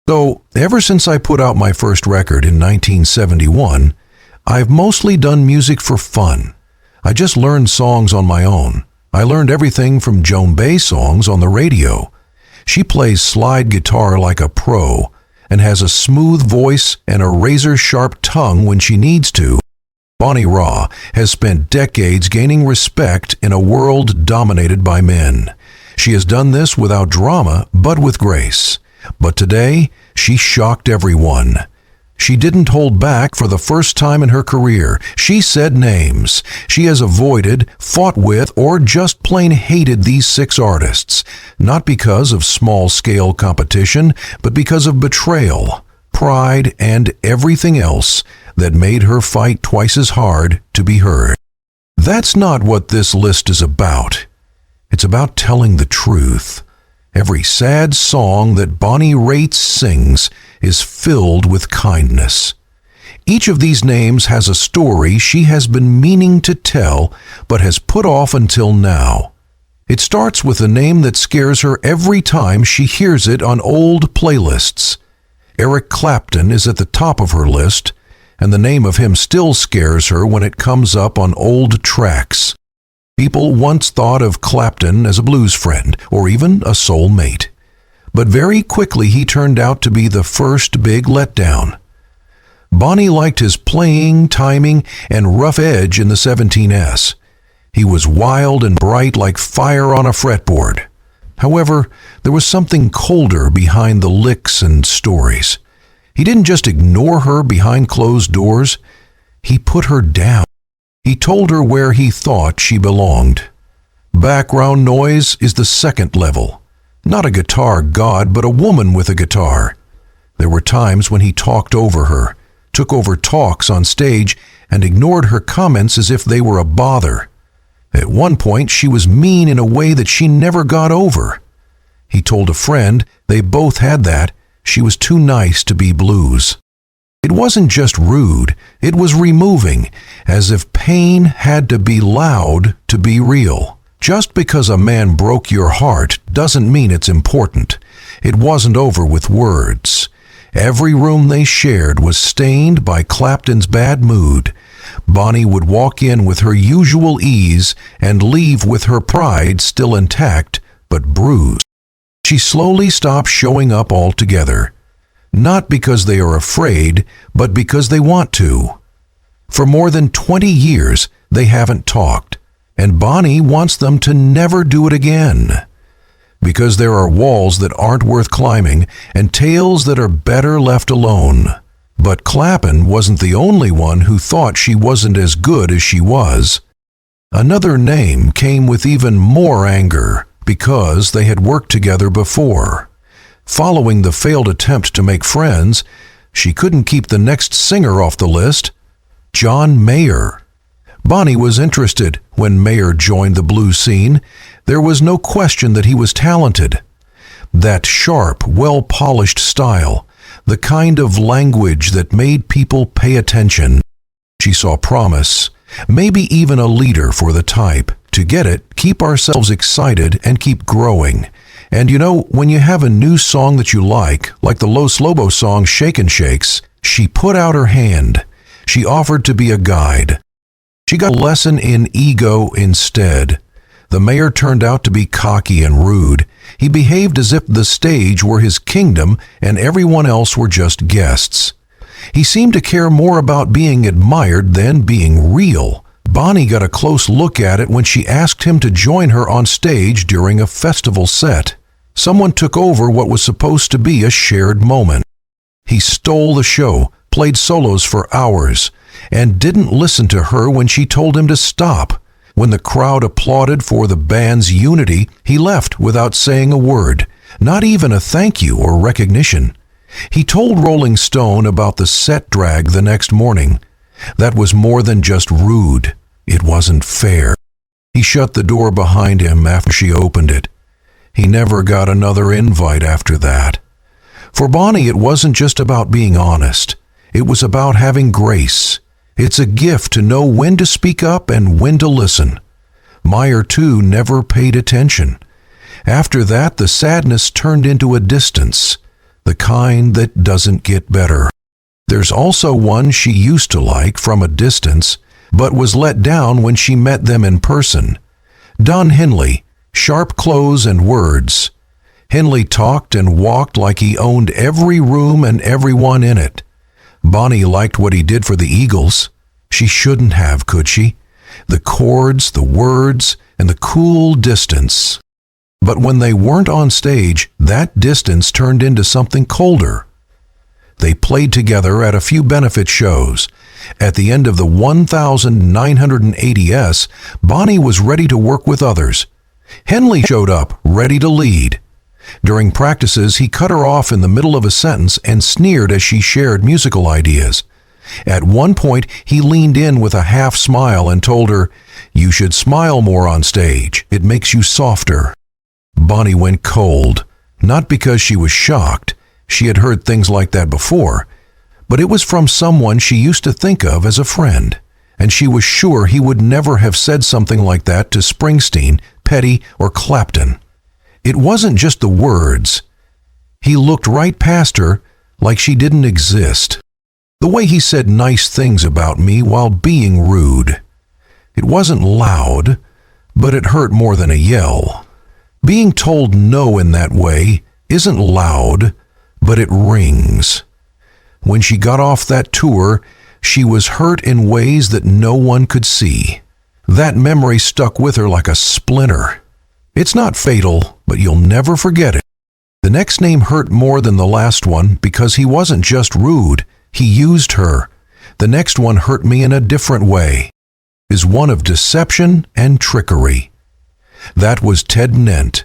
So, ever since I put out my first record in 1971, I've mostly done music for fun. I just learned songs on my own. I learned everything from Joan Baez songs on the radio. She plays slide guitar like a pro and has a smooth voice and a razor-sharp tongue when she needs to. Bonnie Raitt has spent decades gaining respect in a world dominated by men. She has done this without drama, but with grace. But today, she shocked everyone. She didn't hold back for the first time in her career. She said names. She has avoided, fought with, or just plain hated these 6 artists, not because of small-scale competition, but because of betrayal, pride, and everything else that made her fight twice as hard to be heard. That's not what this list is about. It's about telling the truth. Every sad song that Bonnie Raitt sings is filled with kindness. Each of these names has a story she has been meaning to tell, but has put off until now. It starts with a name that scares her every time she hears it on old playlists. Eric Clapton is at the top of her list, and the name of him still scares her when it comes up on old tracks. People once thought of Clapton as a blues friend, or even a soul mate. But very quickly he turned out to be the first big letdown. Bonnie liked his playing, timing, and rough edge in the 17S. He was wild and bright like fire on a fretboard. However, there was something colder behind the licks and stories. He didn't just ignore her behind closed doors. He put her down. He told her where he thought she belonged. Background noise is the second level. Not a guitar god, but a woman with a guitar. There were times when he talked over her, took over talks on stage, and ignored her comments as if they were a bother. At one point, she was mean in a way that she never got over. He told a friend they both had that. She was too nice to be blues. It wasn't just rude, it was removing, as if pain had to be loud to be real. Just because a man broke your heart doesn't mean it's important. It wasn't over with words. Every room they shared was stained by Clapton's bad mood. Bonnie would walk in with her usual ease and leave with her pride still intact, but bruised. She slowly stopped showing up altogether. Not because they are afraid, but because they want to. For more than 20 years, they haven't talked, and Bonnie wants them to never do it again. Because there are walls that aren't worth climbing and tales that are better left alone. But Clapton wasn't the only one who thought she wasn't as good as she was. Another name came with even more anger because they had worked together before. Following the failed attempt to make friends, she couldn't keep the next singer off the list, John Mayer. Bonnie was interested when Mayer joined the blues scene. There was no question that he was talented. That sharp, well-polished style, the kind of language that made people pay attention. She saw promise, maybe even a leader for the type. To get it, keep ourselves excited and keep growing. And you know, when you have a new song that you like the Los Lobos song Shakin' Shakes, she put out her hand. She offered to be a guide. She got a lesson in ego instead. The mayor turned out to be cocky and rude. He behaved as if the stage were his kingdom and everyone else were just guests. He seemed to care more about being admired than being real. Bonnie got a close look at it when she asked him to join her on stage during a festival set. Someone took over what was supposed to be a shared moment. He stole the show, played solos for hours, and didn't listen to her when she told him to stop. When the crowd applauded for the band's unity, he left without saying a word, not even a thank you or recognition. He told Rolling Stone about the set drag the next morning. That was more than just rude. It wasn't fair. He shut the door behind him after she opened it. He never got another invite after that. For Bonnie, it wasn't just about being honest. It was about having grace. It's a gift to know when to speak up and when to listen. Mayer, too, never paid attention. After that, the sadness turned into a distance. the kind that doesn't get better. There's also one she used to like from a distance, but was let down when she met them in person. Don Henley, sharp clothes and words. Henley talked and walked like he owned every room and everyone in it. Bonnie liked what he did for the Eagles. She shouldn't have, could she? The chords, the words, and the cool distance. But when they weren't on stage, that distance turned into something colder. They played together at a few benefit shows. At the end of the 1980s, Bonnie was ready to work with others. Henley showed up, ready to lead. During practices, he cut her off in the middle of a sentence and sneered as she shared musical ideas. At one point, he leaned in with a half smile and told her, "You should smile more on stage. It makes you softer." Bonnie went cold, not because she was shocked. She had heard things like that before, but it was from someone she used to think of as a friend, and she was sure he would never have said something like that to Springsteen, Petty, or Clapton. It wasn't just the words. He looked right past her like she didn't exist. The way he said nice things about me while being rude. It wasn't loud, but it hurt more than a yell. Being told no in that way isn't loud, but it rings. When she got off that tour, she was hurt in ways that no one could see. That memory stuck with her like a splinter. It's not fatal, but you'll never forget it. The next name hurt more than the last one because he wasn't just rude, he used her. The next one hurt me in a different way. Is one of deception and trickery. That was Ted Nent.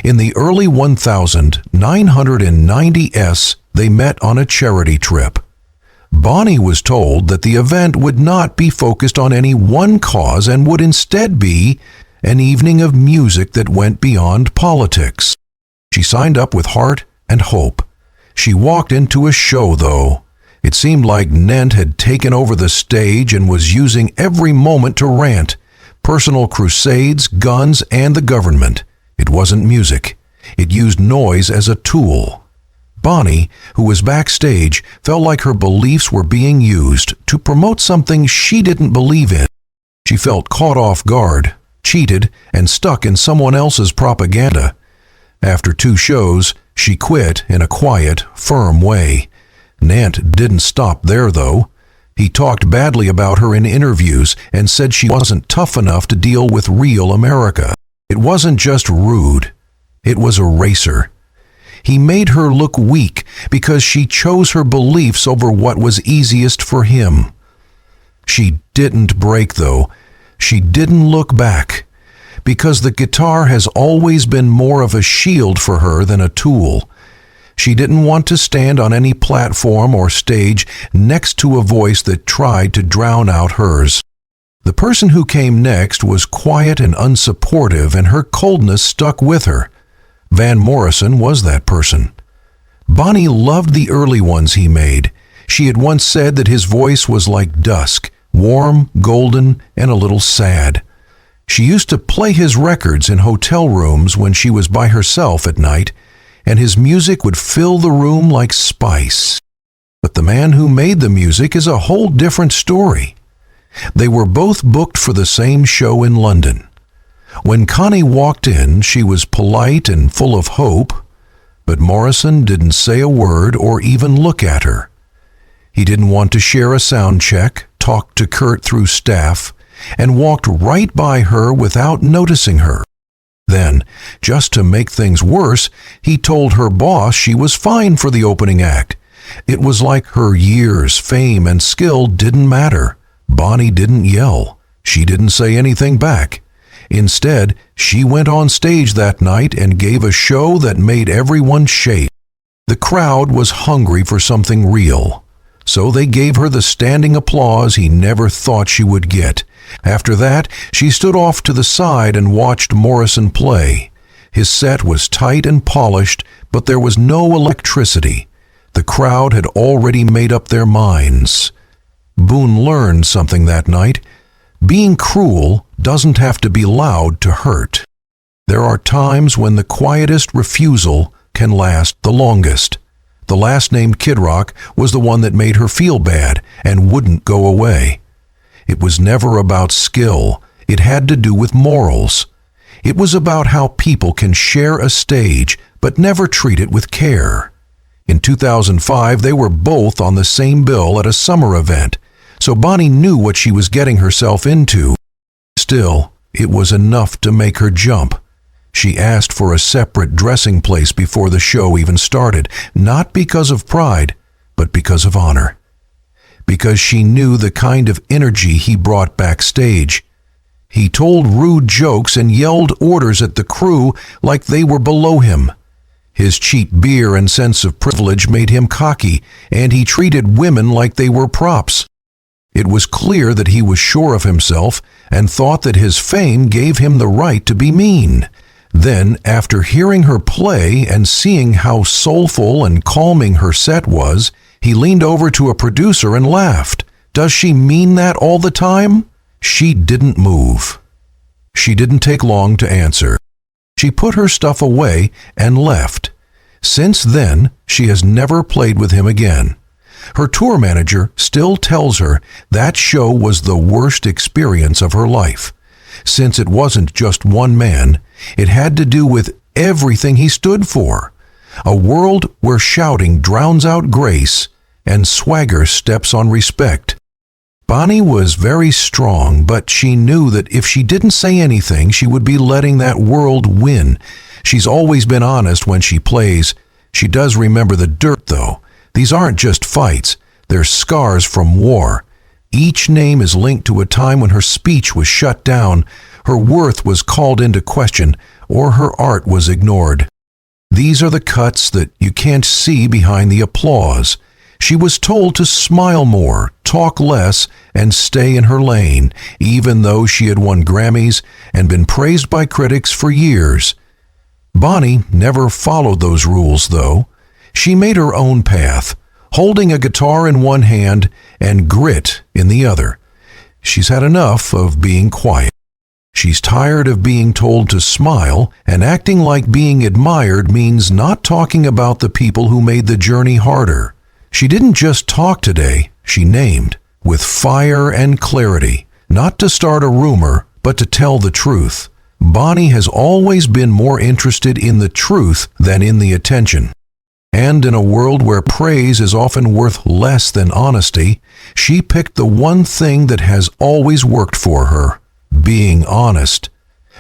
In the early 1990s, they met on a charity trip. Bonnie was told that the event would not be focused on any one cause and would instead be an evening of music that went beyond politics. She signed up with heart and hope. She walked into a show, though. It seemed like Nent had taken over the stage and was using every moment to rant. Personal crusades, guns, and the government. It wasn't music. It used noise as a tool. Bonnie, who was backstage, felt like her beliefs were being used to promote something she didn't believe in. She felt caught off guard, cheated, and stuck in someone else's propaganda. After 2 shows, she quit in a quiet, firm way. Nant didn't stop there, though. He talked badly about her in interviews and said she wasn't tough enough to deal with real America. It wasn't just rude. It was a racer. He made her look weak because she chose her beliefs over what was easiest for him. She didn't break, though. She didn't look back, because the guitar has always been more of a shield for her than a tool. She didn't want to stand on any platform or stage next to a voice that tried to drown out hers. The person who came next was quiet and unsupportive, and her coldness stuck with her. Van Morrison was that person. Bonnie loved the early ones he made. She had once said that his voice was like dusk, warm, golden, and a little sad. She used to play his records in hotel rooms when she was by herself at night, and his music would fill the room like spice. But the man who made the music is a whole different story. They were both booked for the same show in London. When Connie walked in, she was polite and full of hope, but Morrison didn't say a word or even look at her. He didn't want to share a sound check, talked to Kurt through staff, and walked right by her without noticing her. Then, just to make things worse, he told her boss she was fine for the opening act. It was like her years, fame, and skill didn't matter. Bonnie didn't yell. She didn't say anything back. Instead, she went on stage that night and gave a show that made everyone shake. The crowd was hungry for something real, so they gave her the standing applause he never thought she would get. After that, she stood off to the side and watched Morrison play. His set was tight and polished, but there was no electricity. The crowd had already made up their minds. Boone learned something that night. Being cruel doesn't have to be loud to hurt. There are times when the quietest refusal can last the longest. The last named Kid Rock was the one that made her feel bad and wouldn't go away. It was never about skill. It had to do with morals. It was about how people can share a stage but never treat it with care. In 2005, they were both on the same bill at a summer event, so Bonnie knew what she was getting herself into. Still, it was enough to make her jump. She asked for a separate dressing place before the show even started, not because of pride, but because of honor. Because she knew the kind of energy he brought backstage. He told rude jokes and yelled orders at the crew like they were below him. His cheap beer and sense of privilege made him cocky, and he treated women like they were props. It was clear that he was sure of himself and thought that his fame gave him the right to be mean. Then, after hearing her play and seeing how soulful and calming her set was, he leaned over to a producer and laughed. Does she mean that all the time? She didn't move. She didn't take long to answer. She put her stuff away and left. Since then, she has never played with him again. Her tour manager still tells her that show was the worst experience of her life. Since it wasn't just one man, it had to do with everything he stood for. A world where shouting drowns out grace and swagger steps on respect. Bonnie was very strong, but she knew that if she didn't say anything, she would be letting that world win. She's always been honest when she plays. She does remember the dirt, though. These aren't just fights. They're scars from war. Each name is linked to a time when her speech was shut down, her worth was called into question, or her art was ignored. These are the cuts that you can't see behind the applause. She was told to smile more, talk less, and stay in her lane, even though she had won Grammys and been praised by critics for years. Bonnie never followed those rules, though. She made her own path, holding a guitar in one hand and grit in the other. She's had enough of being quiet. She's tired of being told to smile, and acting like being admired means not talking about the people who made the journey harder. She didn't just talk today, she named, with fire and clarity, not to start a rumor, but to tell the truth. Bonnie has always been more interested in the truth than in the attention. And in a world where praise is often worth less than honesty, she picked the one thing that has always worked for her, being honest.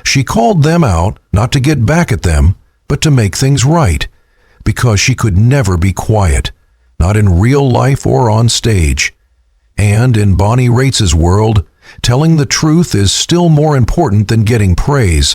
She called them out, not to get back at them, but to make things right, because she could never be quiet, not in real life or on stage. And in Bonnie Raitts' world, telling the truth is still more important than getting praise.